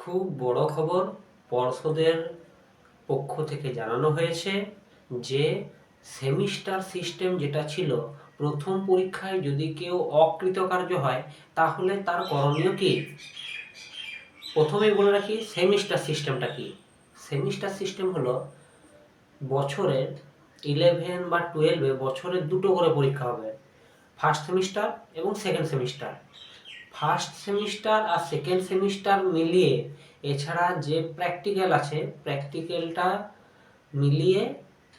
খুব বড় খবর, পর্ষদের পক্ষ থেকে জানানো হয়েছে যে সেমিস্টার সিস্টেম যেটা ছিল, প্রথম পরীক্ষায় যদি কেউ অকৃতকার্য হয় তাহলে তার করণীয় কি। প্রথমেই বলে রাখি সেমিস্টার সিস্টেমটা কি। সেমিস্টার সিস্টেম হলো বছরের 11 বা 12-এ বছরে দুটো করে পরীক্ষা হবে, ফার্স্ট সেমিস্টার এবং সেকেন্ড সেমিস্টার। ফার্স্ট সেমিস্টার আর সেকেন্ড সেমিস্টার মিলিয়ে এছাড়া যে প্র্যাকটিক্যাল আছে, প্র্যাকটিক্যালটা মিলিয়ে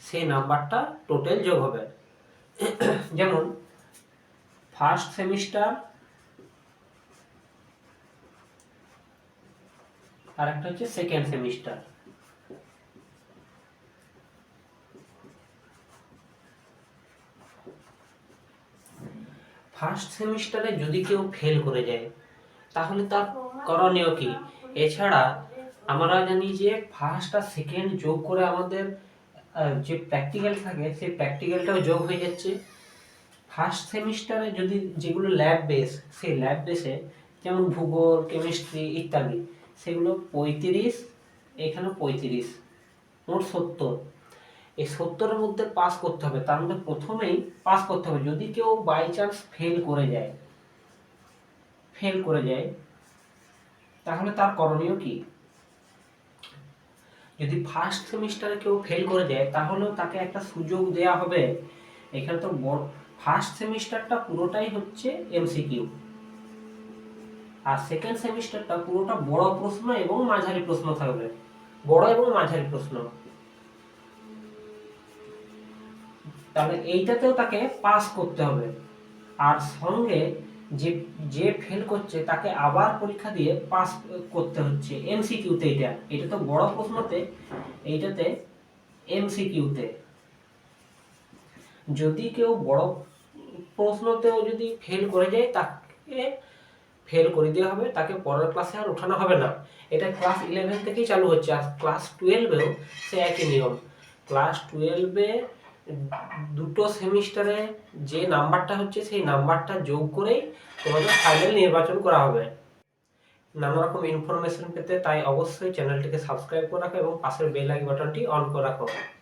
সেই নাম্বারটা টোটাল যোগ হবে। যেমন ফার্স্ট সেমিস্টার আর একটা হচ্ছে সেকেন্ড সেমিস্টার। ফার্স্ট সেমিস্টারে যদি কেউ ফেল করে যায় তাহলে তার করণীয় কি। এছাড়া আমরা জানি যে ফার্স্ট আর সেকেন্ড যোগ করে আমাদের যে প্র্যাকটিক্যাল থাকে সেই প্র্যাকটিক্যালটাও যোগ হয়ে যাচ্ছে। ফার্স্ট সেমিস্টারে যদি যেগুলো ল্যাব বেস, সেই ল্যাব বেসে যেমন ভূগোল, কেমিস্ট্রি ইত্যাদি, সেগুলো 35, এখানে 35, মোট 70। এই 70-এর মধ্যে পাস করতে হবে, তার মধ্যে প্রথমেই পাস করতে হবে। যদি কেউ বাই চান্স ফেল করে যায় তাহলে তার করণীয় কি। যদি ফার্স্ট সেমিস্টারে কেউ ফেল করে যায় তাহলেও তাকে একটা সুযোগ দেয়া হবে। এখানে তো ফার্স্ট সেমিস্টারটা পুরোটাই হচ্ছে এমসিকিউ, আর সেকেন্ড সেমিস্টারটা পুরোটা বড় প্রশ্ন এবং মাঝারি প্রশ্ন থাকবে। বড় এবং মাঝারি প্রশ্ন, তাহলে এইটাতেও তাকে পাস করতে হবে। আর সঙ্গে যে যে ফেল করছে তাকে আবার পরীক্ষা দিয়ে পাস করতে হচ্ছে এমসিকিউতে। এটা তো বড় প্রশ্নতে, এইটাতে এমসিকিউতে। যদি কেউ বড় প্রশ্নতেও যদি ফেল করে যায় তাকে ফেল করে দেওয়া হবে, তাকে পরের ক্লাসে আর ওঠানো হবে না। এটা ক্লাস 11 থেকেই চালু হচ্ছে। আর ক্লাস 12-এও সে একই নিয়ম। ক্লাস 12-এ দুটো সেমিস্টারে যে নাম্বারটা হচ্ছে সেই নাম্বারটা যোগ করেই তোমাদের ফাইনাল নির্বাচন করা হবে। নানা রকম ইনফরমেশন পেতে তাই অবশ্যই চ্যানেলটিকে সাবস্ক্রাইব করে রাখো এবং পাশের বেল আইকন বাটনটি অন করে রাখো।